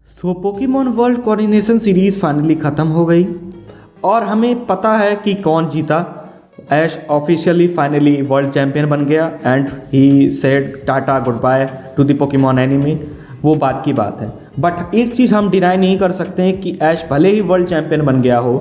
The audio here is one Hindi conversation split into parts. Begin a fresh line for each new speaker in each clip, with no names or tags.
सो Pokemon world coordination series finally ख़त्म हो गई और हमें पता है कि कौन जीता। ऐश ऑफिशियली फाइनली वर्ल्ड चैम्पियन बन गया and he said tata good by two the Pokemon enemy. वो बात की बात है, बट एक चीज़ हम डिनाई नहीं कर सकते हैं कि ऐश भले ही वर्ल्ड चैम्पियन बन गया हो,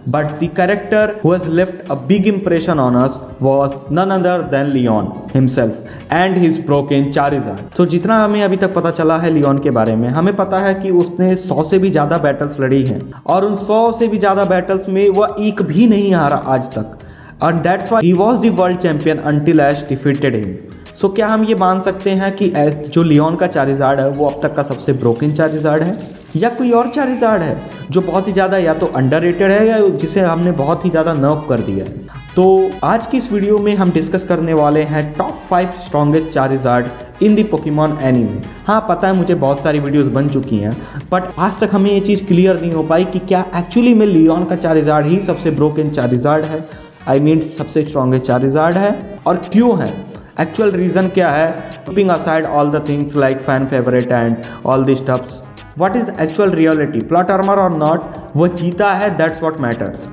but the character who has left a big impression on us was none other than Leon himself and his broken Charizard. तो जितना हमें अभी तक पता चला है लियोन के बारे में, हमें पता है कि उसने 100 से भी ज़्यादा बैटल्स लड़ी हैं और उन 100 से भी ज़्यादा बैटल्स में वह एक भी नहीं हारा आज तक, और that's why he was the world champion until Ash defeated him. So क्या हम ये मान सकते हैं कि जो लियोन का चारिज़ार्ड है वो अब तक का सबसे ब्रोकन चारिज़ार्ड है, या कोई और चारिज़ार्ड है जो बहुत ही ज़्यादा या तो अंडररेटेड है या जिसे हमने बहुत ही ज़्यादा नर्व कर दिया है? तो आज की इस वीडियो में हम डिस्कस करने वाले हैं top 5 strongest Charizard in the Pokemon anime. हाँ, पता है मुझे बहुत सारी वीडियोस बन चुकी हैं, बट आज तक हमें ये चीज़ क्लियर नहीं हो पाई कि क्या एक्चुअली में लियोन का चारिज़ार्ड ही सबसे ब्रोकन चारिज़ार्ड है, आई मीन सबसे स्ट्रॉन्गेस्ट चारिज़ार्ड है, और क्यों है, एक्चुअल रीज़न क्या है। Keeping aside all the things like fan favourite and all the stuffs, what is the actual reality, plot armour और नॉट, वो जीता है, दैट्स व्हाट मैटर्स।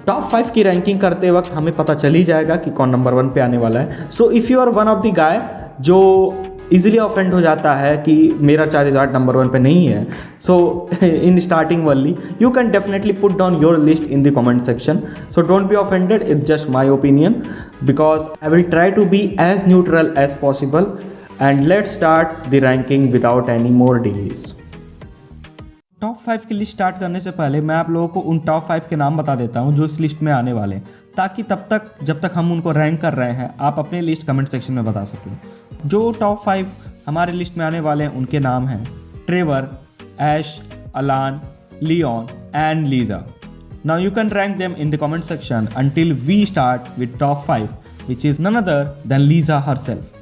टॉप 5 की रैंकिंग करते वक्त हमें पता चल ही जाएगा कि कौन नंबर 1 पे आने वाला है। So if you are one of the guy जो इजीली ऑफेंड हो जाता है कि मेरा चारिज़ार्ड नंबर 1 पे नहीं है, so in starting only you can definitely put down your list in the comment section. So don't be offended, it's just my opinion because I will try to be as neutral as possible and let's start the ranking without any more delays. Top 5 की लिस्ट स्टार्ट करने से पहले मैं आप लोगों को उन टॉप 5 के नाम बता देता हूं जो इस लिस्ट में आने वाले हैं, ताकि तब तक जब तक हम उनको रैंक कर रहे हैं आप अपने लिस्ट कमेंट सेक्शन में बता सकें। जो टॉप 5 हमारे लिस्ट में आने वाले हैं उनके नाम हैं Trevor, Ash, Alain, Leon and Lisa. Now you can rank them in the comment section until we start with top 5 which is none other than Lisa herself.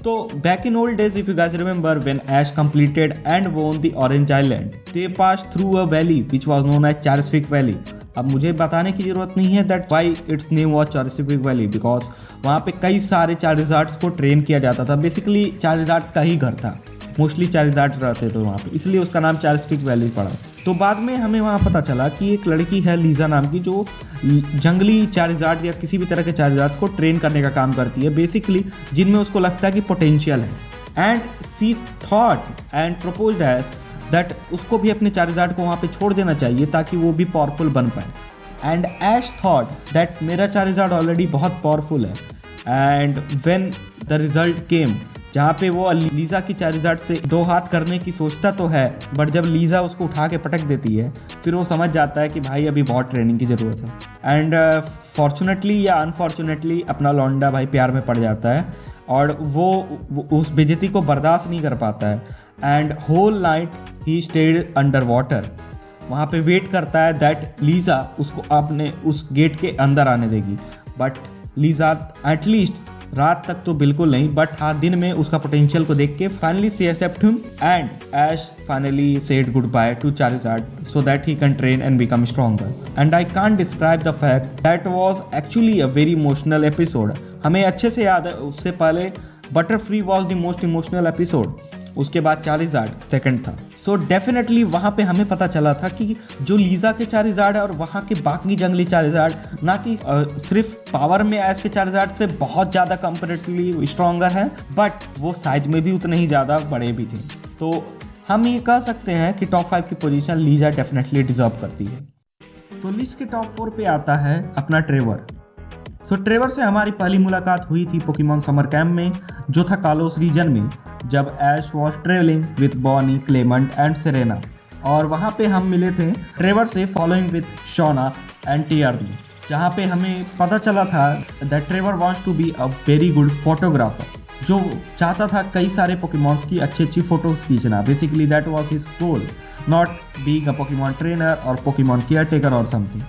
So back in old days, if you guys remember, when Ash completed and won the Orange Island, they passed through a valley which was known as Charisific Valley. अब मुझे बताने की जरूरत नहीं है that why its name was Charisific Valley, because वहाँ पे कई सारे चारिज़ार्ड्स को ट्रेन किया जाता था। बेसिकली चारिज़ार्ड्स का ही घर था, मोस्टली चारिज़ार्ड रहते थे वहाँ पे, इसलिए उसका नाम चारिसिफिक वैली पड़ा। तो बाद में हमें वहाँ पता चला कि एक लड़की है लीजा नाम की जो जंगली चारिज़ार्ड या किसी भी तरह के चारिज़ार्ड्स को ट्रेन करने का काम करती है, बेसिकली जिनमें उसको लगता है कि पोटेंशियल है। And she thought and proposed as that उसको भी अपने चारिज़ार्ड को वहाँ पे छोड़ देना चाहिए ताकि वो भी पावरफुल बन पाए। एंड ऐश थॉट दैट मेरा चारिज़ार्ड ऑलरेडी बहुत पावरफुल है। And when the result came, जहाँ पे वो लीजा की चारिज़ार्ड से 2 हाथ करने की सोचता तो है, बट जब लीजा उसको उठा के पटक देती है फिर वो समझ जाता है कि भाई अभी बहुत ट्रेनिंग की ज़रूरत है। एंड फॉर्चुनेटली या अनफॉर्चुनेटली अपना लौंडा भाई प्यार में पड़ जाता है और वो उस बेइज्जती को बर्दाश्त नहीं कर पाता है। And whole night he stayed under water, वहाँ पे वेट करता है दैट लीजा उसको अपने उस गेट के अंदर आने देगी, बट लीजा एटलीस्ट रात तक तो बिल्कुल नहीं, बट हाँ दिन में उसका पोटेंशियल को देख के finally she accept him and Ash finally said goodbye to Charizard so that he can train and become stronger. And I can't describe the fact that was actually a very emotional episode. हमें अच्छे से याद है, उससे पहले Butterfree was the most emotional episode, उसके बाद चारिज़ार्ड सेकंड था। सो डेफिनेटली वहाँ पे हमें पता चला था कि जो लीजा के चारिज़ार्ड है और वहाँ के बाकी जंगली चारिज़ार्ड ना कि सिर्फ पावर में ऐश के चारिज़ार्ड से बहुत ज़्यादा कंपैरेटिवली स्ट्रॉन्गर है, बट वो साइज में भी उतने ही ज़्यादा बड़े भी थे। तो हम ये कह सकते हैं कि टॉप 5 की पोजीशन लीजा डेफिनेटली डिजर्व करती है। सो लिस्ट के टॉप 4 पे आता है अपना ट्रेवर। सो ट्रेवर से हमारी पहली मुलाकात हुई थी पोकेमॉन समर कैंप में, जो था कालोस रीजन में, जब Ash was travelling with Bonnie, Clemont and Serena, और वहाँ पे हम मिले थे ट्रेवर से following with Shauna and TRB, जहाँ पे हमें पता चला था that Trevor wants to be a very good photographer, जो चाहता था कई सारे पोकेमॉन्स की अच्छी फोटोज खींचना। Basically that was his goal, not being a Pokemon trainer और पोकेमॉन केयर टेकर और समथिंग।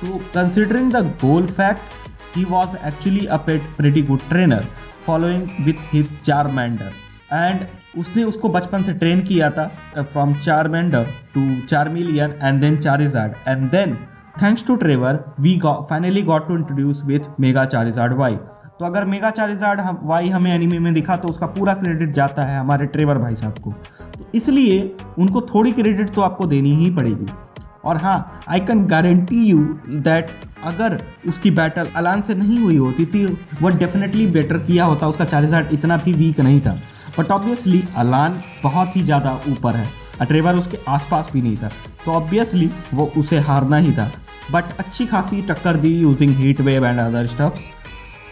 तो considering the goal fact, he was actually a pretty good trainer following with his Charmander, and उसने उसको बचपन से ट्रेन किया था from Charmander to Charmeleon and then Charizard, and then thanks to Trevor we finally got to introduce with Mega Charizard Y। तो अगर मेगा चारिज़ार्ड वाई हमें एनिमे में दिखा तो उसका पूरा क्रेडिट जाता है हमारे ट्रेवर भाई साहब को। इसलिए उनको थोड़ी क्रेडिट तो आपको देनी ही पड़ेगी। और हाँ, I can guarantee you that अगर उसकी बैटल अलान से नहीं हुई होती थी वो डेफिनेटली बेटर किया होता, उसका चार्जर इतना भी वीक नहीं था। बट ऑब्वियसली अलान बहुत ही ज़्यादा ऊपर है, ट्रेवर उसके आसपास भी नहीं था, तो ऑब्वियसली वो उसे हारना ही था। बट अच्छी खासी टक्कर दी using heat wave and other stuffs,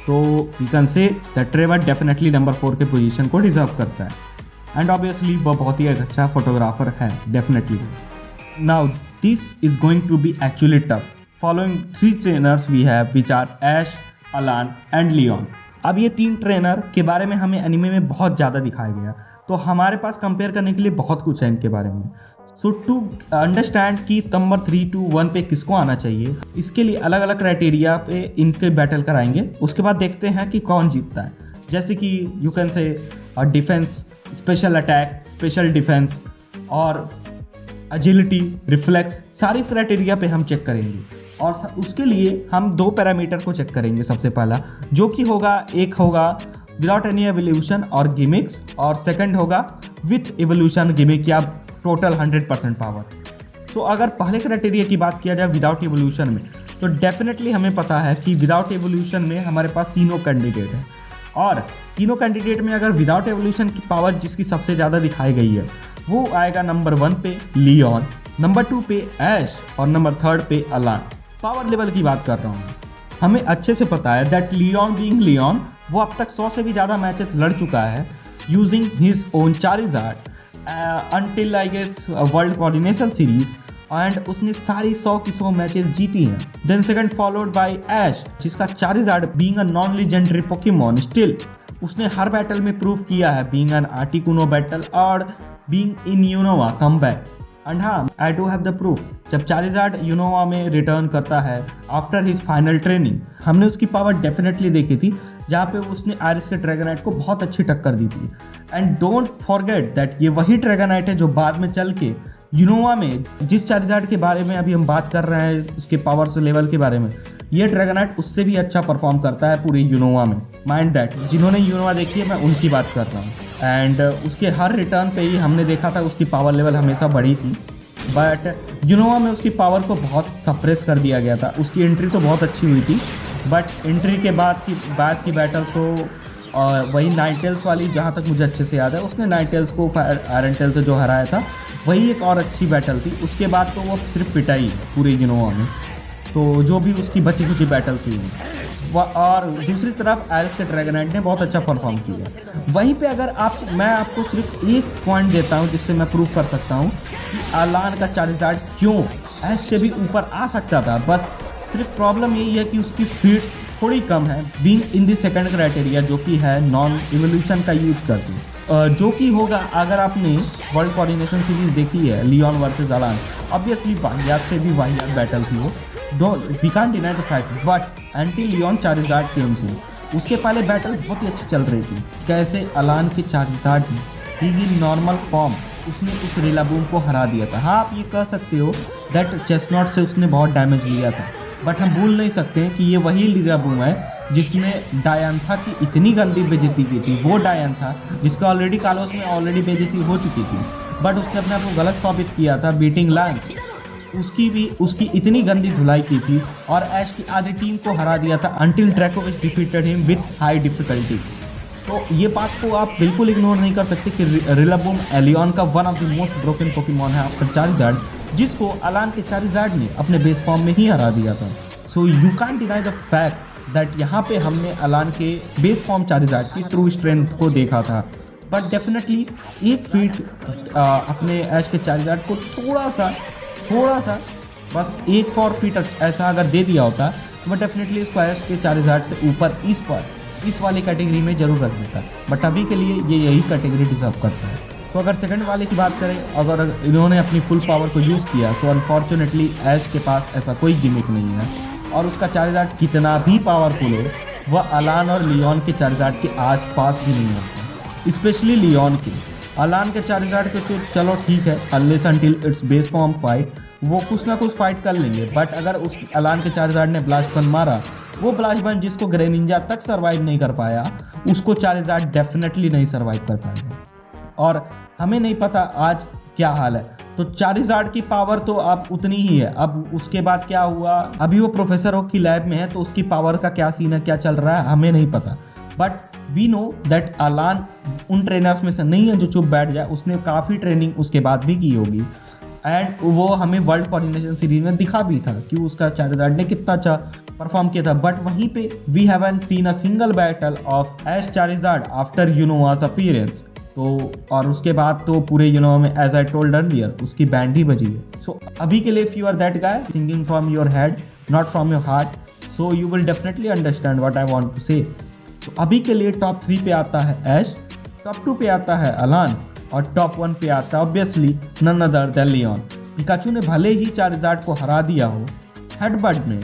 तो we can say that Trevor definitely number 4 के पोजीशन को डिजर्व करता है। एंड ऑब्वियसली वो बहुत ही अच्छा फोटोग्राफर है definitely. Now this is going to be actually tough. Following 3 trainers we have which are Ash, Alain and Leone. अब ये 3 ट्रेनर के बारे में हमें एनिमे में बहुत ज़्यादा दिखाया गया, तो हमारे पास कंपेयर करने के लिए बहुत कुछ है इनके बारे में। सो टू अंडरस्टैंड कि नंबर 3 to 1 पे किसको आना चाहिए, इसके लिए अलग अलग क्राइटेरिया पे इनके बैटल कराएंगे। उसके बाद देखते हैं कि कौन जीतता है। जैसे कि you can say defence, special attack, special defence और एजिलिटी, रिफ्लेक्स, सारी क्राइटेरिया पे हम चेक करेंगे। और उसके लिए हम 2 पैरामीटर को चेक करेंगे। सबसे पहला जो कि होगा, एक होगा विदाउट एनी एवोल्यूशन और गिमिक्स, और सेकंड होगा विथ एवोल्यूशन गिमिक या टोटल 100% पावर। सो अगर पहले क्राइटेरिया की बात किया जाए विदाउट एवोल्यूशन में, तो डेफिनेटली हमें पता है कि विदाउट एवोल्यूशन में हमारे पास तीनों कैंडिडेट हैं, और तीनों कैंडिडेट में अगर विदाउट एवोल्यूशन की पावर जिसकी सबसे ज़्यादा दिखाई गई है वो आएगा नंबर 1 पे लियोन, नंबर 2 पे ऐश और नंबर 3 पे अलान। पावर लेवल की बात कर रहा हूँ। हमें अच्छे से पता है दैट लियोन बीइंग लियोन, वो अब तक 100 से भी ज़्यादा मैचेस लड़ चुका है using his own Charizard until I guess world coordination series, and उसने सारी 100 की 100 मैचेस जीती हैं। Then second followed by Ash, जिसका Charizard being a non legendary Pokemon, still उसने हर बैटल में प्रूव किया है बीइंग एन आर्टिकुनो बैटल और being in Unova comeback. And हाँ, I do have the proof. जब चारिज़ार्ड यूनोवा में रिटर्न करता है आफ्टर हिज फाइनल ट्रेनिंग, हमने उसकी पावर डेफिनेटली देखी थी, जहाँ पे उसने आयरिस के ड्रैगनाइट को बहुत अच्छी टक्कर दी थी। एंड डोंट फॉरगेट दैट ये वही ड्रैगनाइट है जो बाद में चल के यूनोवा में, जिस चारिज़ार्ड के बारे में अभी हम बात कर रहे हैं उसके पावर्स लेवल के बारे में, ये ड्रैगनाइट उससे भी अच्छा परफॉर्म करता है पूरी यूनोवा में। माइंड दैट, जिन्होंने यूनोवा देखी है मैं उनकी बात कर रहा हूँ। एंड उसके हर रिटर्न पे ही हमने देखा था उसकी पावर लेवल हमेशा बढ़ी थी, बट यूनोवा में उसकी पावर को बहुत सप्रेस कर दिया गया था। उसकी एंट्री तो बहुत अच्छी हुई थी, बट एंट्री के बाद की बैटल्स तो और वही नाइटेल्स वाली, जहाँ तक मुझे अच्छे से याद है, उसने नाइटेल्स को आयरन टेल से जो हराया था, वही एक और अच्छी बैटल थी। उसके बाद तो वो सिर्फ पिटाई पूरे यूनोवा में, तो जो भी उसकी बची कुची बैटल्स हुई और दूसरी तरफ आयरिस के ड्रैगनाइट ने बहुत अच्छा परफॉर्म किया। वहीं पे अगर मैं आपको सिर्फ एक पॉइंट देता हूँ जिससे मैं प्रूव कर सकता हूँ कि अलान का चारिज़ार्ड क्यों ऐश से भी ऊपर आ सकता था। बस सिर्फ प्रॉब्लम यही है कि उसकी फीट्स थोड़ी कम है being in the second criteria, जो कि है नॉन इवोल्यूशन का यूज करके, जो कि होगा अगर आपने वर्ल्ड कोऑर्डिनेशन सीरीज देखी है लियोन वर्सेस अलान। ऑब्वियसली वाहियात से भी वाहियात बैटल थी वो, we can't deny the fact, but anti Leon Charizard came से उसके पहले बैटल बहुत ही अच्छी चल रही थी। कैसे अलान के चारिज़ार्ड इन नॉर्मल फॉर्म उसने उस रिलाबूम को हरा दिया था। हाँ, आप ये कह सकते हो दैट चेस्टनॉट से उसने बहुत डैमेज लिया था, बट हम भूल नहीं सकते कि ये वही रिलाबूम है जिसने डायंथा की इतनी गंदी बेइज्जती की थी। वो डायन था जिसका ऑलरेडी कालोस में ऑलरेडी बेइज्जती हो चुकी थी, बट उसने अपने आप को गलत साबित किया था बीटिंग लांस। उसकी इतनी गंदी धुलाई की थी और ऐश की आधी टीम को हरा दिया था until Dracovish defeated him with high difficulty. तो ये बात को आप बिल्कुल इग्नोर नहीं कर सकते कि रिलाबूम एलियन का one of the most broken Pokemon है आफ्टर चारिज़ार्ड, जिसको अलान के चारिज़ार्ड ने अपने बेस फॉर्म में ही हरा दिया था। So you can't deny the fact that यहाँ पे हमने अलान के बेस फॉर्म चारिज़ार्ड की ट्रू स्ट्रेंथ को देखा था, बट डेफिनेटली एक फीट अपने ऐश के चारिज़ार्ड को थोड़ा सा बस 1 और फीट ऐसा अगर दे दिया होता तो मैं डेफिनेटली इसको ऐश के चारिज़ार्ड से ऊपर इस वाली कैटेगरी में ज़रूर रख देता, बट अभी के लिए ये यही कैटेगरी डिजर्व करता है। सो अगर सेकंड वाले की बात करें, अगर इन्होंने अपनी फुल पावर को यूज़ किया, सो अनफॉर्चुनेटली ऐश के पास ऐसा कोई गिमिक नहीं है, और उसका चारिज़ार्ड कितना भी पावरफुल हो वह अलान और लियोन के चारिज़ार्ड के आसपास भी नहीं होता, स्पेशली लियोन के। अलान के चारिज़ार्ड के चलो ठीक है, unless until it's base form fight वो कुछ ना कुछ फाइट कर लेंगे, बट अगर उस अलान के चारिज़ार्ड ने ब्लास्ट गन मारा, वो ब्लास्ट गन जिसको ग्रेनिंजा तक सर्वाइव नहीं कर पाया, उसको चारिज़ार्ड डेफिनेटली नहीं सर्वाइव कर पाएगा। और हमें नहीं पता आज क्या हाल है। तो चारिज़ार्ड की पावर तो अब उतनी ही है। अब उसके बाद क्या हुआ, अभी वो प्रोफेसर ओक की लैब में है, तो उसकी पावर का क्या सीन है, क्या चल रहा है, हमें नहीं पता। बट वी नो दैट अलान उन ट्रेनर्स में से नहीं है जो चुप बैठ जाए, उसने काफ़ी ट्रेनिंग उसके बाद भी की होगी। एंड वो हमें वर्ल्ड कोऑर्डिनेशन सीरीज में दिखा भी था कि उसका चारिज़ार्ड ने कितना अच्छा परफॉर्म किया था। बट वहीं पे we haven't seen a single battle of Ash Charizard after यूनोवा's अपीयरेंस। तो और उसके बाद तो पूरे यूनो में एज आई टोल्ड अर्लियर उसकी बैंड ही बजी है। सो अभी के लिए if you are that guy thinking from your head not from your heart, so you will definitely understand what I want to say. So अभी के लिए टॉप 3 पे आता है ऐश, टॉप 2 पे आता है अलान और टॉप 1 पे आता है obviously none other than Leon. Pikachu ने भले ही चारिज़ार्ड को हरा दिया हो हेडबट में,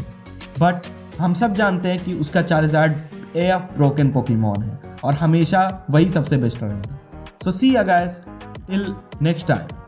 बट हम सब जानते हैं कि उसका चारिज़ार्ड AF ब्रोकन पोकेमॉन है और हमेशा वही सबसे बेस्ट रहेगा। So see ya guys, till next time.